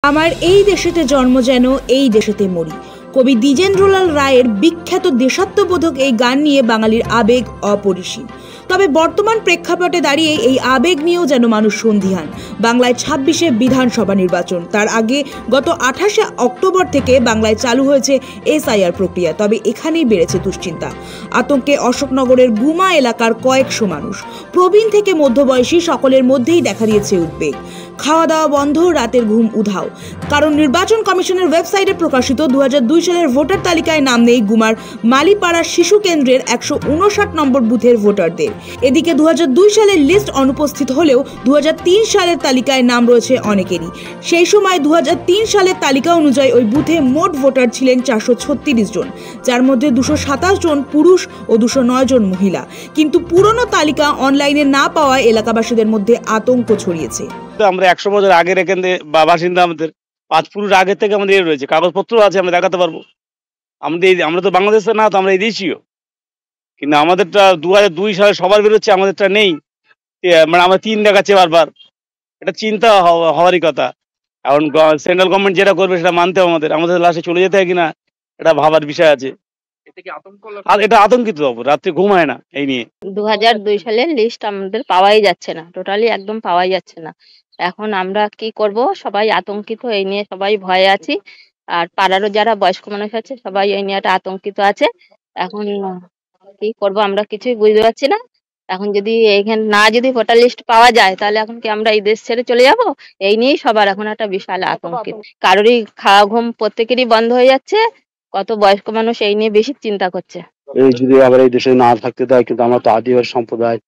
আমার এই দেশেতে জন্ম যেন এই দেশেতে মরি। কবি দ্বিজেন্দ্রলাল রায়ের বিখ্যাত দেশাত্মবোধক এই গান নিয়ে বাঙালির আবেগ অপরিসীম। তবে বর্তমান প্রেক্ষাপটে দাঁড়িয়ে এই আবেগ নিয়েও যেন মানুষ সন্দিহান। বাংলায় 26শে বিধানসভা নির্বাচন, তার আগে গত 28শে অক্টোবর থেকে বাংলায় চালু হয়েছে SIR প্রক্রিয়া। তবে এখানেই বেড়েছে দুশ্চিন্তা। আতঙ্কে অশোকনগরের গুমা এলাকার কয়েকশো মানুষ, প্রবীণ থেকে মধ্যবয়সী, সকলের মধ্যেই দেখা দিয়েছে উদ্বেগ। খাওয়া দাওয়া বন্ধ, রাতের ঘুম উধাও। কারণ নির্বাচন কমিশনের ওয়েবসাইটে প্রকাশিত 2002 সালের ভোটার তালিকায় নাম নেই গুমার মালিপাড়া শিশু কেন্দ্রের 159 নম্বর বুথের ভোটারদের। এদিকে 2002 সালের লিস্ট অনুপস্থিত হলেও 2003 সালের তালিকায় নাম রয়েছে অনেকেরই। সেই সময় 2003 সালের তালিকা অনুযায়ী ওই বুথে মোট ভোটার ছিলেন 436 জন, যার মধ্যে 227 জন পুরুষ ও 209 জন মহিলা। কিন্তু পুরনো তালিকা অনলাইনে না পাওয়ায় এলাকাবাসীদের মধ্যে আতঙ্ক ছড়িয়েছে। আমরা 100 বছর আগের এখানে বাসিন্দা, আমাদের 5 পুরুষ আগের থেকে আমাদের রয়েছে, কাগজপত্র আছে, আমরা দেখাতে পারবো। আমরা তো বাংলাদেশের না, তো আমরা এই দেশীয়, কিন্তু আমাদেরটা 2002 সালে সবার বেরোচ্ছে, আমাদেরটা নেই। মানে আমরা 3 দেখাচ্ছে বারবার। এটা চিন্তা হওয়ারই কথা। এখন সেন্ট্রাল গভর্নমেন্ট যেটা করবে সেটা মানতে হবে আমাদের লাস্টে চলে যেতে হয় কিনা এটা ভাবার বিষয় আছে। আর এটা আতঙ্কিত হবো, রাত্রে ঘুম হয় না এই নিয়ে। 2002 সালের লিস্ট আমাদের পাওয়াই যাচ্ছে না, টোটালি একদম পাওয়াই যাচ্ছে না। এখন আমরা কি করব, সবাই আতঙ্কিত, এই নিয়ে সবাই ভয়ে আছি। আর পাড়ারও যারা বয়স্ক মানুষ আছে সবাই এই নিয়ে একটা আতঙ্কিত আছে। এখন কি করব আমরা কিছুই বুঝতে পারছি না। এখন যদি এখানে যদি ভোটার লিস্ট পাওয়া যায় তাহলে এখন কি আমরা এই দেশ ছেড়ে চলে যাব? এই নিয়েই সবার এখন একটা বিশাল আতঙ্কিত। কারোরই খাওয়া ঘুম প্রত্যেকেরই বন্ধ হয়ে যাচ্ছে। কত বয়স্ক মানুষ এই নিয়ে বেশি চিন্তা করছে। এই যদি আবার এই দেশে না থাকতে দেয়, কিন্তু আমরা তো আদিবাসী সম্প্রদায়।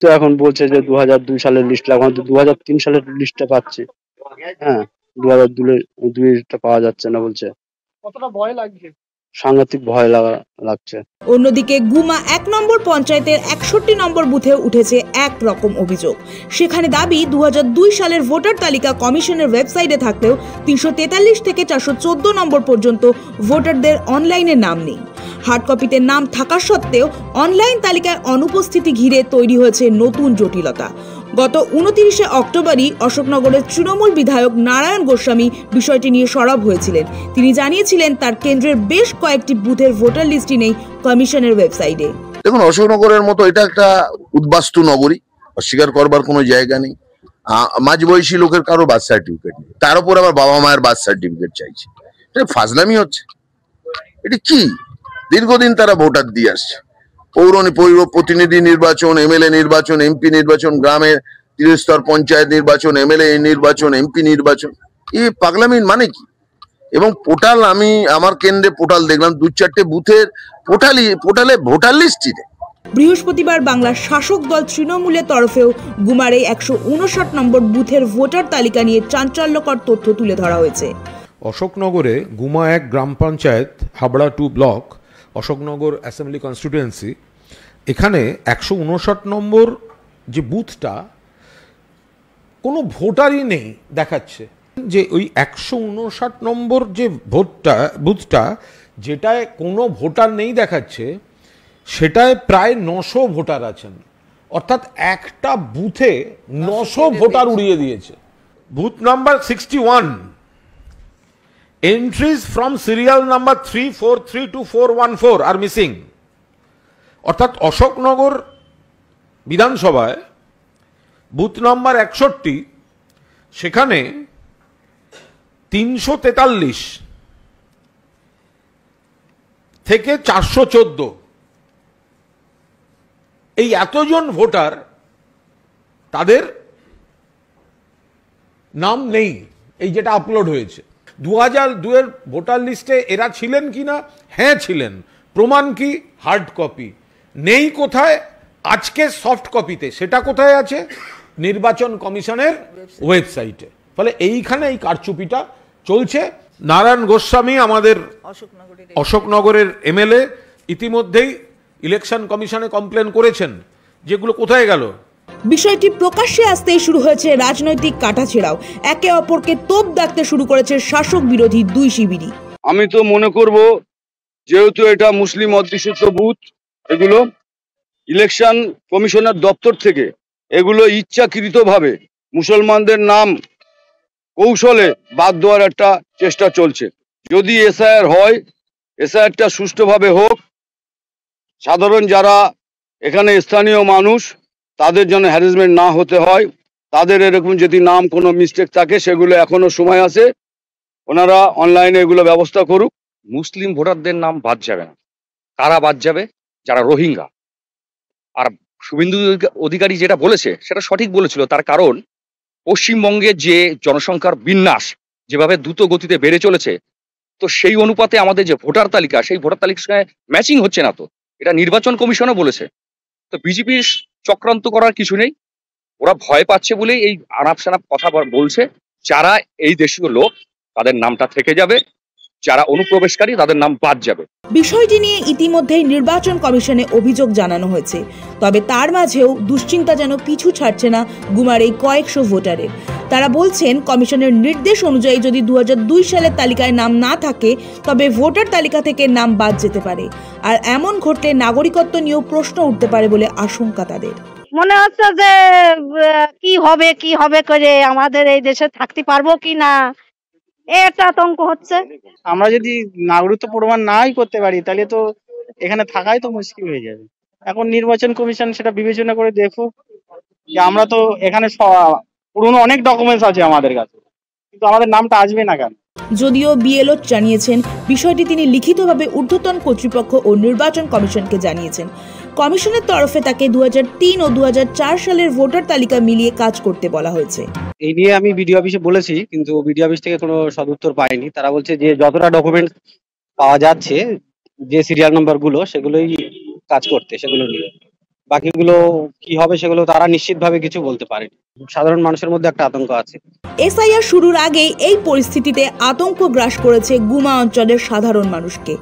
তো এখন বলছে যে 2002 সালের লিস্ট, এখন তো 2003 সালের লিস্টটা পাচ্ছে। হ্যাঁ, 2002 পাওয়া যাচ্ছে না বলছে। কতটা ভয় লাগছে? সাংঘাতিক ভয় লাগছে। অন্যদিকে গুমা 1 নম্বর পঞ্চায়েতের 61 নম্বর বুথে উঠেছে এক রকম অভিযোগ। সেখানে দাবি 2002 সালের ভোটার তালিকা কমিশনের ওয়েবসাইটে থাকলেও 343 থেকে 414 নম্বর পর্যন্ত ভোটারদের অনলাইনে নাম নেই। হার্ড কপিতে নাম থাকা সত্ত্বেও অনলাইন তালিকায় অনুপস্থিতি ঘিরে তৈরি হয়েছে নতুন জটিলতা। গত 29শে অক্টোবরই অশোকনগরের তৃণমূল বিধায়ক নারায়ণ গোস্বামী বিষয়টি নিয়ে সরব হয়েছিলেন। তিনি জানিয়েছিলেন তার কেন্দ্রের বেশ কয়েকটি বুথের ভোটার লিস্টই নেই কমিশনের ওয়েবসাইটে। দেখুন, অশোকনগরের মতো এটা একটা উদ্বাস্তু নগরী, অস্বীকার করবার কোনো জায়গা নেই। মাঝবয়সী লোকের কারো বার্থ সার্টিফিকেট নেই, তার উপর আবার বাবা মায়ের বার্থ সার্টিফিকেট চাইছে। এটা ফাজলামি হচ্ছে। এটা কি? দীর্ঘদিন তারা ভোটার দিয়ে আসছে। পৌর প্রতিনিধি নির্বাচন, MLA নির্বাচন, MP নির্বাচন, গ্রামের ত্রিস্তর পঞ্চায়েত নির্বাচন, MLA নির্বাচন, MP নির্বাচন, এই পাগলামির মানে কি? এবং পোর্টাল, আমি আমার কেন্দ্রে পোর্টাল দেখলাম, 2-4টে বুথের পোর্টালে ভোটার লিস্টই নেই। বৃহস্পতিবার বাংলার শাসক দল তৃণমূলের তরফেও গুমারে 159 নম্বর বুথের ভোটার তালিকা নিয়ে চাঞ্চল্যকর তথ্য তুলে ধরা হয়েছে। অশোকনগরে গুমা 1 গ্রাম panchayat, Habra 2 block, Ashoknagar assembly constituency, এখানে 159 নম্বর যে বুথটা, কোনো ভোটারই নেই দেখাচ্ছে। যে ওই 159 নম্বর যে বুথটা যেটায় কোনো ভোটার নেই দেখাচ্ছে, সেটায় প্রায় 900 ভোটার আছেন। অর্থাৎ একটা বুথে 900 ভোটার উড়িয়ে দিয়েছে। Booth number 61, entries from serial number 343 to 414 are missing। অর্থাৎ অশোকনগর বিধানসভায় বুথ নাম্বার 61, সেখানে 343 থেকে 414, এই এতজন ভোটার, তাদের নাম নেই। এই যেটা আপলোড হয়েছে 2002 এর ভোটার লিস্টে এরা ছিলেন কিনা? হ্যাঁ ছিলেন। প্রমাণ কি? Hard copy. নেই কোথায়? আজকে সফট কপিতে। সেটা কোথায় আছে? নির্বাচন কমিশনের ওয়েবসাইটে। ফলে এইখানে এই কারচুপিটা চলছে। নারায়ণ গোস্বামী, আমাদের অশোকনগরের MLA, ইতিমধ্যেই ইলেকশন কমিশনে কমপ্লেন করেছেন। যেগুলো কোথায় গেল? বিষয়টি প্রকাশ্যে আসতেই শুরু হয়েছে রাজনৈতিক কাটাছেঁড়াও। একে অপরকে তোপ দাগতে শুরু করেছে শাসক বিরোধী দুই শিবিরই। আমি তো মনে করব, যেহেতু এটা মুসলিম অধ্যুষিত বুথ, এগুলো ইলেকশন কমিশনের দপ্তর থেকে এগুলো ইচ্ছাকৃতভাবে মুসলমানদের নাম কৌশলে বাদ দেওয়ার একটা চেষ্টা চলছে। যদি এসআইআর হয়, এসআইআরটা সুষ্ঠুভাবে হোক, সাধারণ যারা এখানে স্থানীয় মানুষ তাদের জন্য হ্যারাসমেন্ট না হতে হয়, তাদের এরকম যদি নাম কোনো মিস্টেক থাকে সেগুলো এখনো সময় আছে, ওনারা অনলাইনে এগুলো ব্যবস্থা করুক। মুসলিম ভোটারদের নাম বাদ যাবে না। কারা বাদ যাবে? যারা রোহিঙ্গা। আর শুভেন্দু অধিকারী যেটা বলেছে সেটা সঠিক বলেছিল, তার কারণ পশ্চিমবঙ্গে যে জনসংখ্যার বিন্যাস যেভাবে দ্রুত গতিতে বেড়ে চলেছে, তো সেই অনুপাতে আমাদের যে ভোটার তালিকা, সেই ভোটার তালিকার সঙ্গে ম্যাচিং হচ্ছে না। তো এটা নির্বাচন কমিশনও বলেছে। তো বিজেপির চক্রান্ত করার কিছু নেই, ওরা ভয় পাচ্ছে বলেই এই আনাপ শানাপ কথা বলছে। যারা এই দেশীয় লোক তাদের নামটা থেকে যাবে, যারা অনুপ্রবেশকারী তাদের নাম বাদ যাবে। বিষয়টি নিয়ে ইতিমধ্যেই নির্বাচন কমিশনে অভিযোগ জানানো হয়েছে। তবে তার মাঝেও দুশ্চিন্তা যেন পিছু ছাড়ছে না গুমার এই কয়েকশো ভোটারের। তারা বলছেন, কমিশনের নির্দেশ অনুযায়ী যদি 2002 সালের তালিকায় নাম না থাকে তবে ভোটার তালিকা থেকে নাম বাদ যেতে পারে। আর এমন ঘটলে নাগরিকত্ব নিয়েও প্রশ্ন উঠতে পারে বলে আশঙ্কা তাদের। মনে হচ্ছে যে কি হবে করে আমাদের এই দেশে থাকতে পারবো কি না, এটা আতঙ্ক হচ্ছে। আমরা যদি নাগরিকত্ব প্রমাণ নাই করতে পারি তাহলে তো এখানে থাকাই তো মুশকিল হয়ে যাবে। এখন নির্বাচন কমিশন সেটা বিবেচনা করে দেখুক যে আমরা তো এখানে পুরনো অনেক ডকুমেন্টস আছে আমাদের কাছে, কিন্তু আমাদের নামটা আসবে না কেন। যদিও বিএলও জানিয়েছেন বিষয়টি তিনি লিখিতভাবে ঊর্ধ্বতন কর্তৃপক্ষ ও নির্বাচন কমিশনকে জানিয়েছেন। কমিশনের তরফে তাকে 2003 ও 2004 সালের ভোটার তালিকা মিলিয়ে কাজ করতে বলা হয়েছে। এই নিয়ে আমি বিডিও অফিসে বলেছি, কিন্তু বিডিও অফিস থেকে কোনো সদুত্তর পাইনি। তারা বলছে যে যতটা ডকুমেন্ট পাওয়া যাচ্ছে, যে সিরিয়াল নাম্বার গুলো, সেগুলোই কাজ করতে, সেগুলো নিয়ে বাকিগুলো কি হবে সেগুলো তারা নিশ্চিতভাবে কিছু বলতে পারেনি। সাধারণ মানুষের মধ্যে একটা আতঙ্ক আছে। এসআইআর শুরুর আগেই এই পরিস্থিতিতে আতঙ্ক গ্রাস করেছে গুমা অঞ্চলের সাধারণ মানুষকে।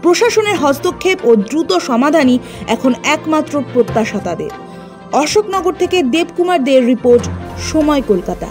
প্রশাসনের হস্তক্ষেপ ও দ্রুত সমাধানই এখন একমাত্র প্রত্যাশা তাদের। অশোকনগর থেকে দেবকুমার দের রিপোর্ট, সময় কলকাতা।